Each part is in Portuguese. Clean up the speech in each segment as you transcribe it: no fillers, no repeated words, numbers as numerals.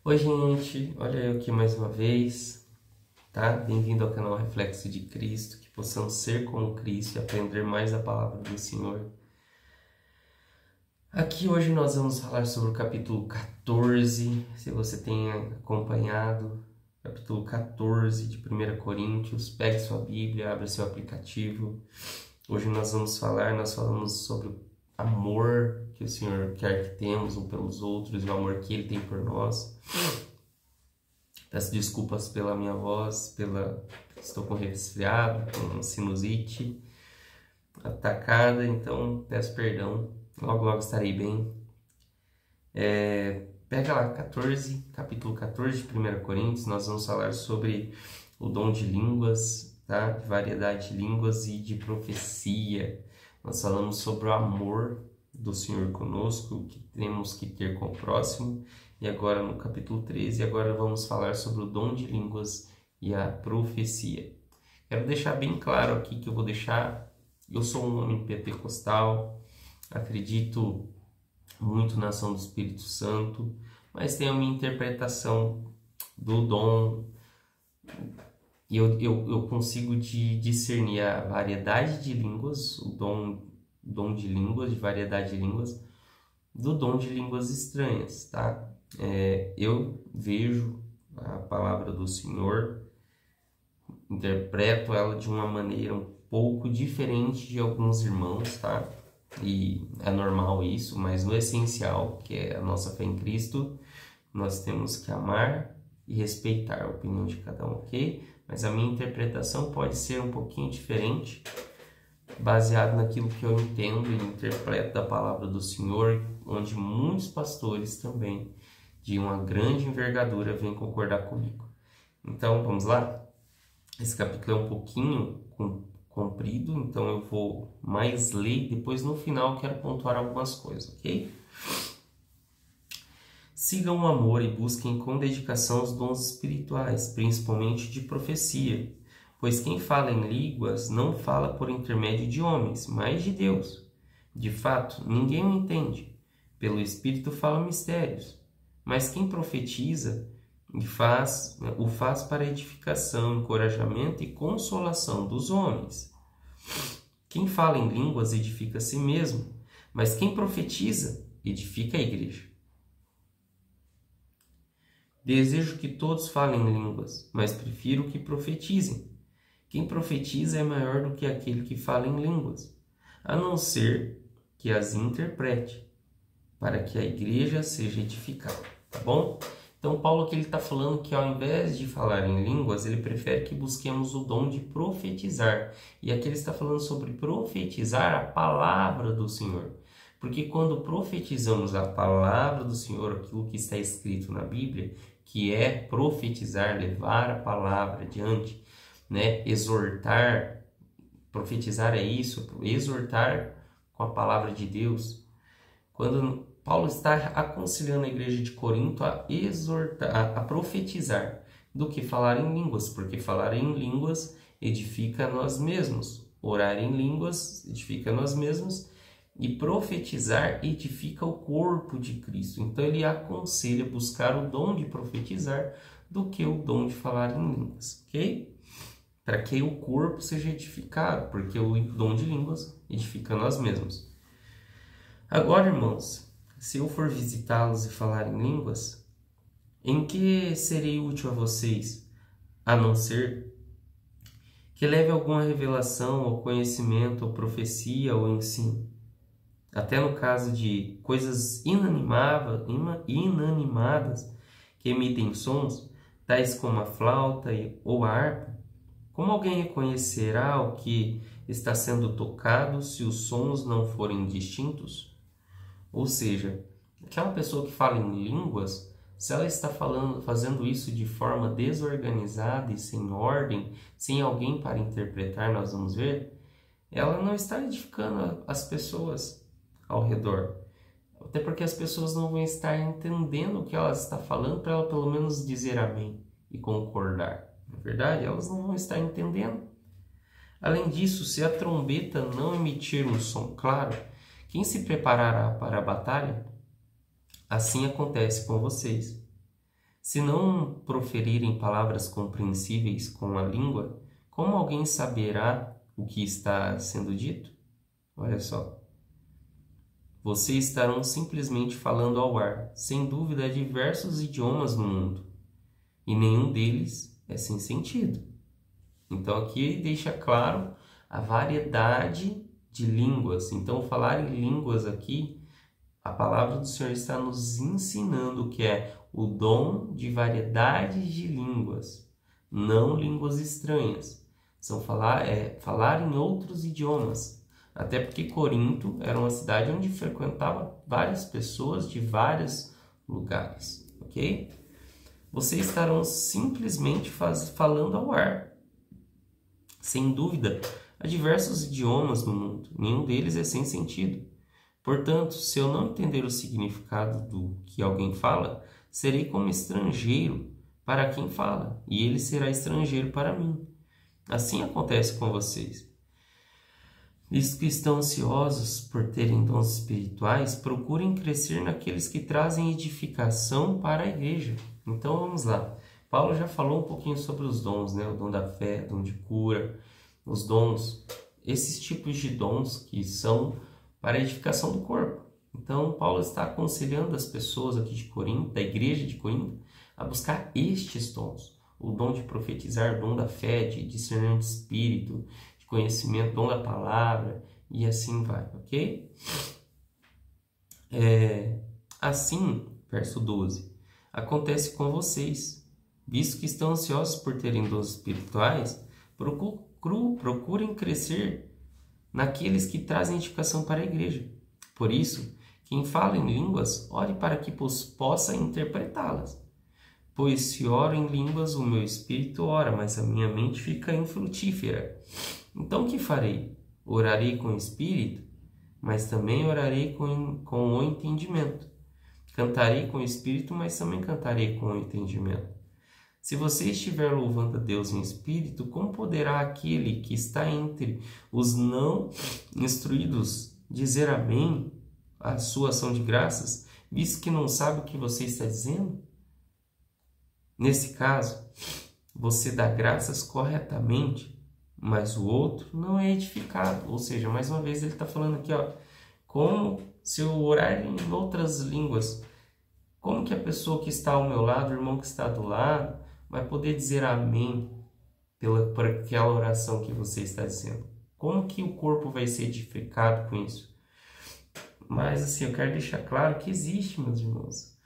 Oi, gente, olha eu aqui mais uma vez, tá? Bem-vindo ao canal Reflexo de Cristo, que possamos ser como Cristo e aprender mais a palavra do Senhor. Aqui hoje nós vamos falar sobre o capítulo 14, se você tem acompanhado, capítulo 14 de 1 Coríntios, pegue sua Bíblia, abra seu aplicativo. Hoje nós falamos sobre o amor que o Senhor quer que temos um pelos outros, o amor que Ele tem por nós. Peço desculpas pela minha voz, estou com resfriado, com sinusite atacada, então peço perdão. Logo, logo estarei bem. Pega lá, capítulo 14 de 1 Coríntios, nós vamos falar sobre o dom de línguas, tá? De variedade de línguas e de profecia. Nós falamos sobre o amor do Senhor conosco, que temos que ter com o próximo. E agora no capítulo 13, agora vamos falar sobre o dom de línguas e a profecia. Quero deixar bem claro aqui que eu sou um homem pentecostal, acredito muito na ação do Espírito Santo, mas tenho a minha interpretação do dom e eu consigo discernir a variedade de línguas, o dom de línguas, de variedade de línguas, do dom de línguas estranhas, tá? Eu vejo a palavra do Senhor, interpreto ela de uma maneira um pouco diferente de alguns irmãos, tá? E é normal isso, mas no essencial, que é a nossa fé em Cristo, nós temos que amar e respeitar a opinião de cada um, ok? Mas a minha interpretação pode ser um pouquinho diferente, baseado naquilo que eu entendo e interpreto da palavra do Senhor, onde muitos pastores também, de uma grande envergadura, vêm concordar comigo. Então, vamos lá? Esse capítulo é um pouquinho comprido, então eu vou mais ler, depois no final quero pontuar algumas coisas, ok? Sigam o amor e busquem com dedicação os dons espirituais, principalmente de profecia, pois quem fala em línguas não fala por intermédio de homens, mas de Deus. De fato, ninguém o entende. Pelo Espírito fala mistérios. Mas quem profetiza o faz para edificação, encorajamento e consolação dos homens. Quem fala em línguas edifica a si mesmo, mas quem profetiza edifica a igreja. Desejo que todos falem línguas, mas prefiro que profetizem. Quem profetiza é maior do que aquele que fala em línguas, a não ser que as interprete, para que a igreja seja edificada, tá bom? Então, Paulo aqui ele está falando que ao invés de falar em línguas, ele prefere que busquemos o dom de profetizar. E aqui ele está falando sobre profetizar a palavra do Senhor. Porque quando profetizamos a palavra do Senhor, aquilo que está escrito na Bíblia, que é profetizar, levar a palavra adiante, né? Exortar, profetizar é isso, exortar com a palavra de Deus. Quando Paulo está aconselhando a igreja de Corinto a exortar, a profetizar, do que falar em línguas, porque falar em línguas edifica a nós mesmos, orar em línguas edifica a nós mesmos, e profetizar edifica o corpo de Cristo. Então ele aconselha buscar o dom de profetizar do que o dom de falar em línguas, ok? Para que o corpo seja edificado, porque o dom de línguas edifica nós mesmos. Agora, irmãos, se eu for visitá-los e falar em línguas, em que serei útil a vocês, a não ser que leve alguma revelação, ou conhecimento, ou profecia, ou ensino? Até no caso de coisas inanimadas que emitem sons, tais como a flauta ou a harpa, como alguém reconhecerá o que está sendo tocado se os sons não forem distintos? Ou seja, aquela pessoa que fala em línguas, se ela está fazendo isso de forma desorganizada e sem ordem, sem alguém para interpretar, nós vamos ver, ela não está edificando as pessoas ao redor. Até porque as pessoas não vão estar entendendo o que ela está falando para ela pelo menos dizer amém e concordar. Na verdade, elas não vão estar entendendo. Além disso, se a trombeta não emitir um som claro, quem se preparará para a batalha? Assim acontece com vocês. Se não proferirem palavras compreensíveis com a língua, como alguém saberá o que está sendo dito? Olha só. Vocês estarão simplesmente falando ao ar. Sem dúvida, há diversos idiomas no mundo, e nenhum deles é sem sentido. Então aqui ele deixa claro a variedade de línguas. Então falar em línguas aqui, a palavra do Senhor está nos ensinando que é o dom de variedade de línguas, não línguas estranhas. São falar em outros idiomas. Até porque Corinto era uma cidade onde frequentava várias pessoas de vários lugares, ok? Vocês estarão simplesmente falando ao ar. Sem dúvida, há diversos idiomas no mundo, nenhum deles é sem sentido. Portanto, se eu não entender o significado do que alguém fala, serei como estrangeiro para quem fala, e ele será estrangeiro para mim. Assim acontece com vocês. Visto que estão ansiosos por terem dons espirituais, procurem crescer naqueles que trazem edificação para a igreja. Então vamos lá. Paulo já falou um pouquinho sobre os dons, né? O dom da fé, o dom de cura, os dons, esses tipos de dons que são para a edificação do corpo. Então Paulo está aconselhando as pessoas aqui de Corinto, da igreja de Corinto, a buscar estes dons. O dom de profetizar, o dom da fé, de discernimento de espírito, conhecimento, dom da palavra, e assim vai, ok? Assim, verso 12, acontece com vocês, visto que estão ansiosos por terem dons espirituais, procurem crescer naqueles que trazem edificação para a igreja. Por isso, quem fala em línguas, ore para que possa interpretá-las. Pois se oro em línguas, o meu espírito ora, mas a minha mente fica infrutífera. Então o que farei? Orarei com o espírito, mas também orarei com o entendimento. Cantarei com o espírito, mas também cantarei com o entendimento. Se você estiver louvando a Deus em espírito, como poderá aquele que está entre os não instruídos dizer amém à sua ação de graças, visto que não sabe o que você está dizendo? Nesse caso, você dá graças corretamente, mas o outro não é edificado. Ou seja, mais uma vez ele está falando aqui, ó, como se eu orar em outras línguas, como que a pessoa que está ao meu lado, o irmão que está do lado, vai poder dizer amém por aquela oração que você está dizendo? Como que o corpo vai ser edificado com isso? Mas assim, eu quero deixar claro que existe, meus irmãos.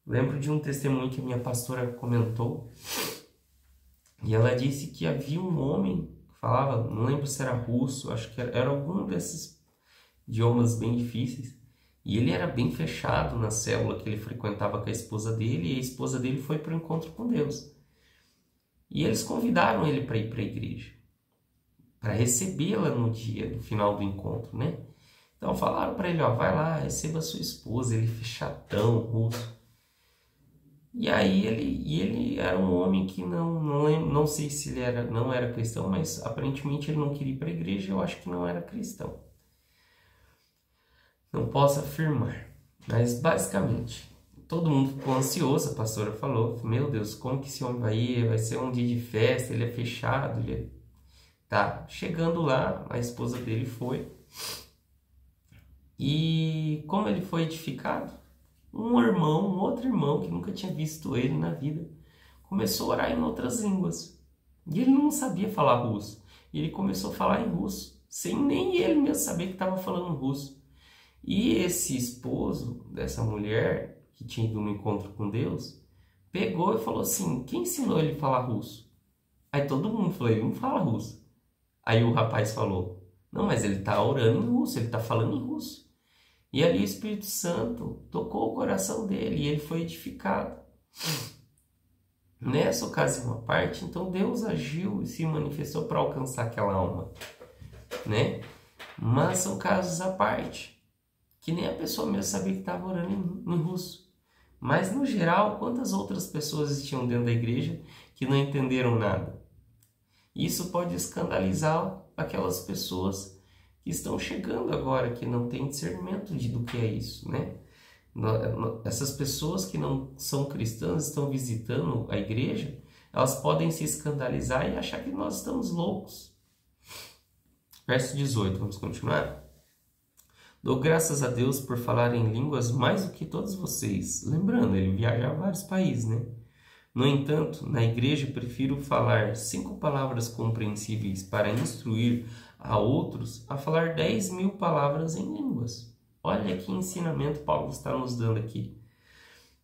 Lembro de um testemunho que a minha pastora comentou, e ela disse que havia um homem que falava, não lembro se era russo, acho que era algum desses idiomas bem difíceis, e ele era bem fechado na célula que ele frequentava com a esposa dele, e a esposa dele foi para o encontro com Deus. E eles convidaram ele para ir para a igreja, para recebê-la no dia, no final do encontro, né? Então falaram para ele, ó, vai lá, receba a sua esposa, ele fechadão, russo. E aí ele era um homem que não sei se ele não era cristão, mas aparentemente ele não queria ir para a igreja, eu acho que não era cristão. Não posso afirmar, mas basicamente, todo mundo ficou ansioso, a pastora falou, meu Deus, como que esse homem vai ir? Vai ser um dia de festa, ele é fechado, Tá, chegando lá, a esposa dele foi, e como ele foi edificado? Um outro irmão que nunca tinha visto ele na vida, começou a orar em outras línguas. E ele não sabia falar russo. E ele começou a falar em russo, sem nem ele mesmo saber que estava falando russo. E esse esposo dessa mulher, que tinha ido no encontro com Deus, pegou e falou assim, quem ensinou ele a falar russo? Aí todo mundo falou, ele não fala russo. Aí o rapaz falou, não, mas ele está orando em russo, ele está falando em russo. E ali o Espírito Santo tocou o coração dele e ele foi edificado. Nessa ocasião à parte, então Deus agiu e se manifestou para alcançar aquela alma, né? Mas são casos à parte, que nem a pessoa mesmo sabia que estava orando em russo. Mas no geral, quantas outras pessoas existiam dentro da igreja que não entenderam nada? Isso pode escandalizar aquelas pessoas que estão chegando agora, que não têm discernimento do que é isso, né? Essas pessoas que não são cristãs estão visitando a igreja, elas podem se escandalizar e achar que nós estamos loucos. Verso 18, vamos continuar? Dou graças a Deus por falar em línguas mais do que todos vocês. Lembrando, ele viaja a vários países, né? No entanto, na igreja prefiro falar 5 palavras compreensíveis para instruir a outros a falar 10.000 palavras em línguas. Olha que ensinamento Paulo está nos dando aqui.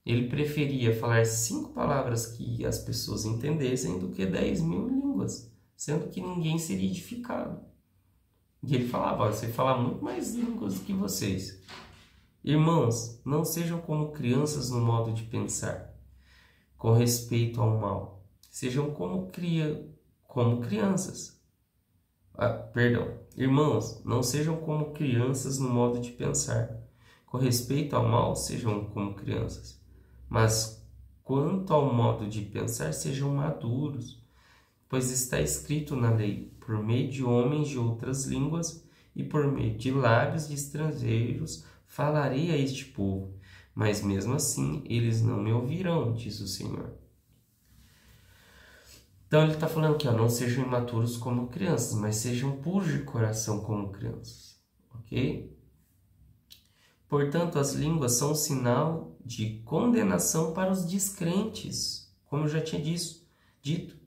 Ele preferia falar 5 palavras que as pessoas entendessem do que 10.000 línguas, sendo que ninguém seria edificado. E ele falava, você fala muito mais línguas do que vocês. Irmãos, não sejam como crianças no modo de pensar, com respeito ao mal. Sejam como crianças. Irmãos, não sejam como crianças no modo de pensar. Com respeito ao mal, sejam como crianças. Mas quanto ao modo de pensar, sejam maduros. Pois está escrito na lei, por meio de homens de outras línguas e por meio de lábios de estrangeiros falarei a este povo, mas mesmo assim eles não me ouvirão, diz o Senhor. Então ele está falando aqui, não sejam imaturos como crianças, mas sejam puros de coração como crianças, ok? Portanto, as línguas são um sinal de condenação para os descrentes, como eu já tinha dito,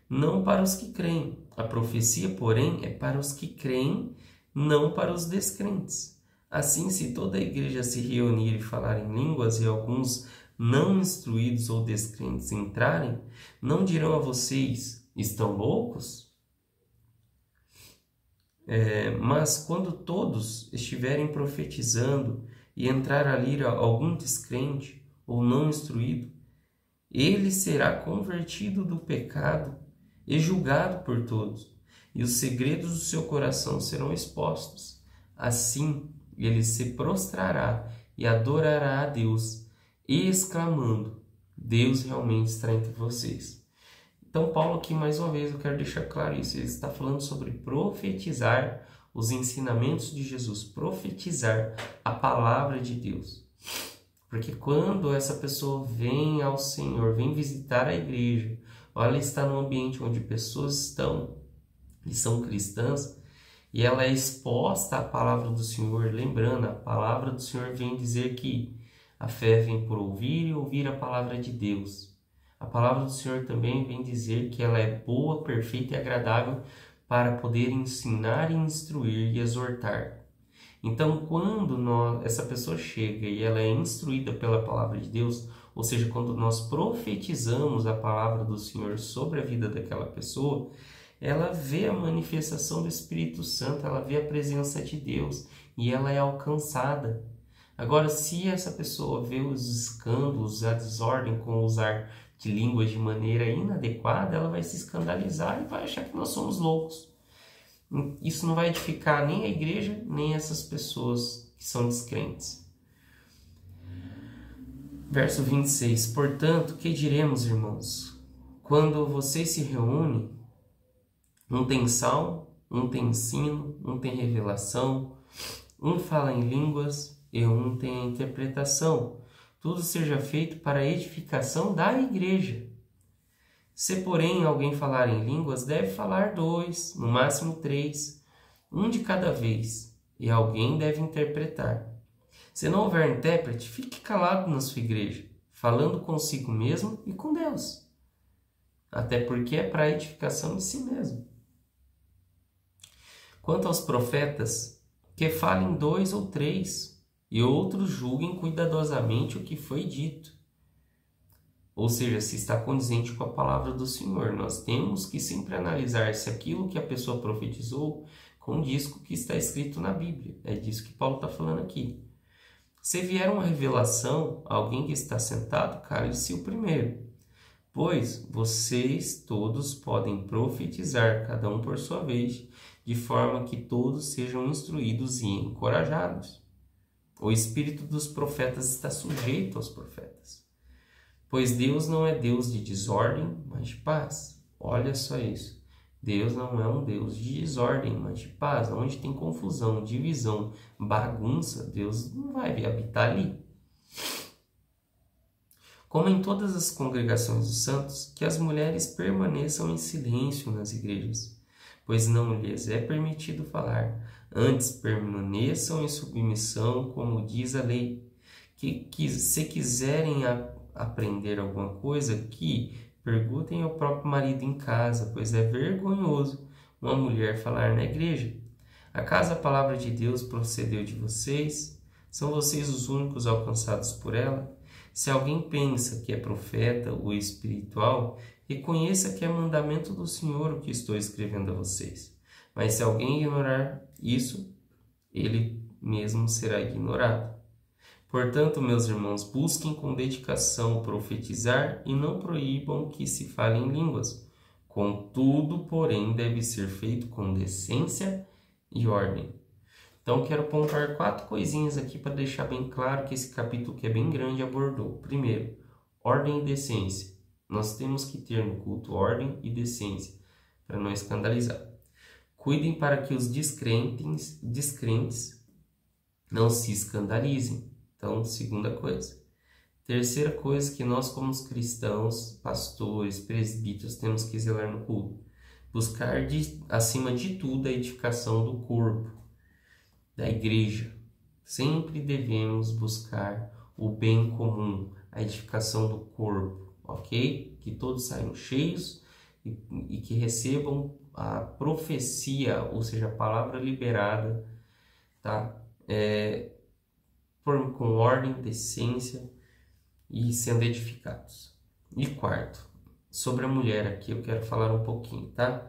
não para os que creem. A profecia, porém, é para os que creem, não para os descrentes. Assim, se toda a igreja se reunir e falar em línguas e alguns não instruídos ou descrentes entrarem, não dirão a vocês, estão loucos? Mas quando todos estiverem profetizando e entrar ali algum descrente ou não instruído, ele será convertido do pecado e julgado por todos, e os segredos do seu coração serão expostos. Assim, ele se prostrará e adorará a Deus, exclamando, Deus realmente está entre vocês. Então, Paulo aqui, mais uma vez, eu quero deixar claro isso. Ele está falando sobre profetizar os ensinamentos de Jesus, profetizar a palavra de Deus. Porque quando essa pessoa vem ao Senhor, vem visitar a igreja, ou ela está num ambiente onde pessoas estão e são cristãs, e ela é exposta à palavra do Senhor, lembrando, a palavra do Senhor vem dizer que a fé vem por ouvir e ouvir a palavra de Deus. A palavra do Senhor também vem dizer que ela é boa, perfeita e agradável para poder ensinar e instruir e exortar. Então, quando essa pessoa chega e ela é instruída pela palavra de Deus, ou seja, quando nós profetizamos a palavra do Senhor sobre a vida daquela pessoa, ela vê a manifestação do Espírito Santo, ela vê a presença de Deus e ela é alcançada. Agora, se essa pessoa vê os escândalos, a desordem com o usar de línguas de maneira inadequada, ela vai se escandalizar e vai achar que nós somos loucos. Isso não vai edificar nem a igreja, nem essas pessoas que são descrentes. Verso 26. Portanto, que diremos, irmãos? Quando vocês se reúnem, um tem salmo, um tem ensino, um tem revelação, um fala em línguas e um tem a interpretação. Tudo seja feito para a edificação da igreja. Se, porém, alguém falar em línguas, deve falar 2, no máximo 3, um de cada vez, e alguém deve interpretar. Se não houver intérprete, fique calado na sua igreja, falando consigo mesmo e com Deus. Até porque é para a edificação de si mesmo. Quanto aos profetas, que falem 2 ou 3, e outros julguem cuidadosamente o que foi dito. Ou seja, se está condizente com a palavra do Senhor. Nós temos que sempre analisar se aquilo que a pessoa profetizou condiz com o que está escrito na Bíblia. É disso que Paulo está falando aqui. Se vier uma revelação, alguém que está sentado, cale-se o primeiro. Pois vocês todos podem profetizar, cada um por sua vez, de forma que todos sejam instruídos e encorajados. O espírito dos profetas está sujeito aos profetas. Pois Deus não é Deus de desordem, mas de paz. Olha só isso. Deus não é um Deus de desordem, mas de paz. Onde tem confusão, divisão, bagunça, Deus não vai habitar ali. Como em todas as congregações dos santos, que as mulheres permaneçam em silêncio nas igrejas, pois não lhes é permitido falar, antes permaneçam em submissão, como diz a lei, que se quiserem aprender alguma coisa, que perguntem ao próprio marido em casa, pois é vergonhoso uma mulher falar na igreja. Acaso a palavra de Deus procedeu de vocês? São vocês os únicos alcançados por ela? Se alguém pensa que é profeta ou espiritual, reconheça que é mandamento do Senhor o que estou escrevendo a vocês. Mas se alguém ignorar isso, ele mesmo será ignorado. Portanto, meus irmãos, busquem com dedicação profetizar e não proíbam que se fale em línguas. Contudo, porém, deve ser feito com decência e ordem. Então, quero pontuar 4 coisinhas aqui para deixar bem claro que esse capítulo, que é bem grande, abordou. Primeiro, ordem e decência. Nós temos que ter no culto ordem e decência, para não escandalizar. Cuidem para que os descrentes não se escandalizem. Então, segunda coisa. Terceira coisa que nós, como cristãos, pastores, presbíteros, temos que zelar no culto. Buscar, acima de tudo, a edificação do corpo, da igreja. Sempre devemos buscar o bem comum, a edificação do corpo, ok? Que todos saiam cheios e que recebam a profecia, ou seja, a palavra liberada, tá? Com ordem, decência e sendo edificados. E quarto, sobre a mulher aqui eu quero falar um pouquinho, tá?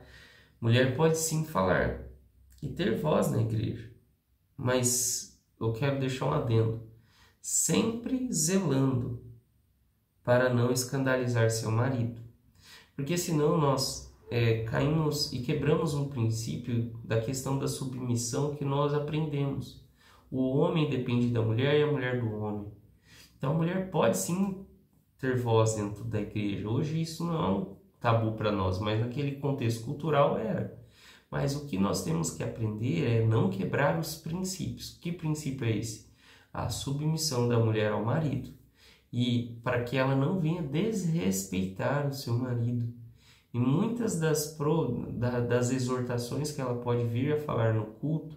Mulher pode sim falar e ter voz na igreja, mas eu quero deixar um adendo, sempre zelando para não escandalizar seu marido, porque senão nós caímos e quebramos um princípio da questão da submissão que nós aprendemos. O homem depende da mulher e a mulher do homem. Então a mulher pode sim ter voz dentro da igreja. Hoje isso não é um tabu para nós, mas naquele contexto cultural era. Mas o que nós temos que aprender é não quebrar os princípios. Que princípio é esse? A submissão da mulher ao marido. E para que ela não venha desrespeitar o seu marido. E muitas das exortações que ela pode vir a falar no culto,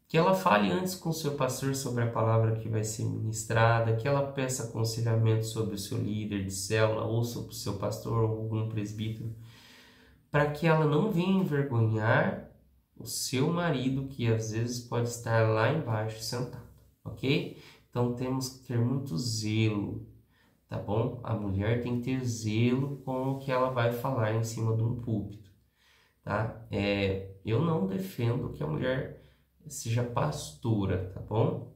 que ela fale antes com o seu pastor sobre a palavra que vai ser ministrada, que ela peça aconselhamento sobre o seu líder de célula ou sobre o seu pastor ou algum presbítero, para que ela não venha envergonhar o seu marido, que às vezes pode estar lá embaixo sentado, ok? Então temos que ter muito zelo, tá bom? A mulher tem que ter zelo com o que ela vai falar em cima de um púlpito, tá? Eu não defendo que a mulher seja pastora, tá bom?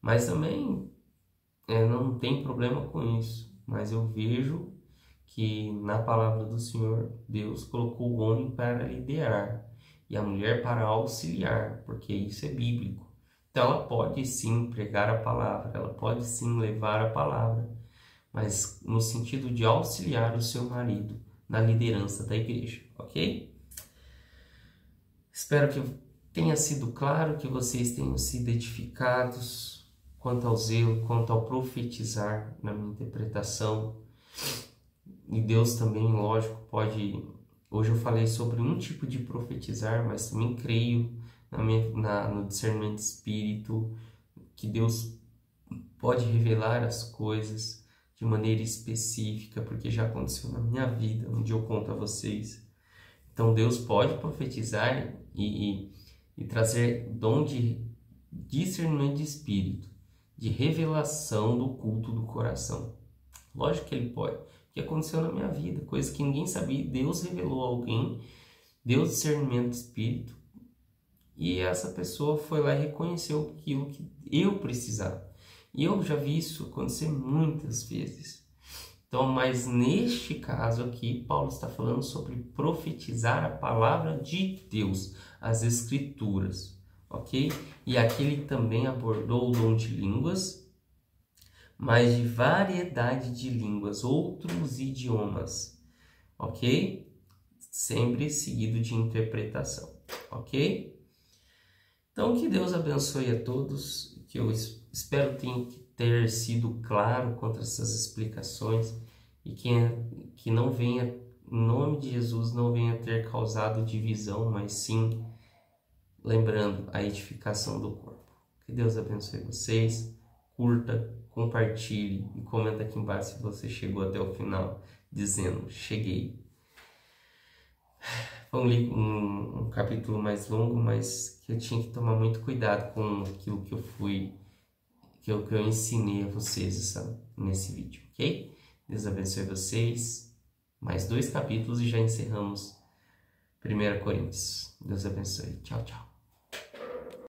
Mas também não tem problema com isso. Mas eu vejo que na palavra do Senhor, Deus colocou o homem para liderar e a mulher para auxiliar, porque isso é bíblico. Então ela pode sim pregar a palavra, ela pode sim levar a palavra, mas no sentido de auxiliar o seu marido na liderança da igreja, ok? Espero que tenha sido claro, que vocês tenham sido edificados quanto ao zelo, quanto ao profetizar na minha interpretação. E Deus também, lógico, pode... Hoje eu falei sobre um tipo de profetizar, mas também creio no discernimento de espírito, que Deus pode revelar as coisas de maneira específica, porque já aconteceu na minha vida, onde eu conto a vocês. Então Deus pode profetizar e trazer dom de discernimento de espírito, de revelação do culto do coração. Lógico que ele pode, porque aconteceu na minha vida, coisa que ninguém sabia. Deus revelou a alguém, deu discernimento de espírito, e essa pessoa foi lá e reconheceu aquilo que eu precisava. E eu já vi isso acontecer muitas vezes. Então, mas neste caso aqui, Paulo está falando sobre profetizar a palavra de Deus, as Escrituras, ok? E aqui ele também abordou o dom de línguas, mas de variedade de línguas, outros idiomas, ok? Sempre seguido de interpretação, ok? Então, que Deus abençoe a todos, eu espero ter sido claro contra essas explicações e que não venha, em nome de Jesus, não venha ter causado divisão, mas sim, lembrando, a edificação do corpo. Que Deus abençoe vocês, curta, compartilhe e comenta aqui embaixo se você chegou até o final, dizendo, cheguei. Foi um capítulo mais longo, mas que eu tinha que tomar muito cuidado com aquilo que eu ensinei a vocês nesse vídeo, ok? Deus abençoe vocês. Mais 2 capítulos e já encerramos 1 Coríntios. Deus abençoe. Tchau, tchau.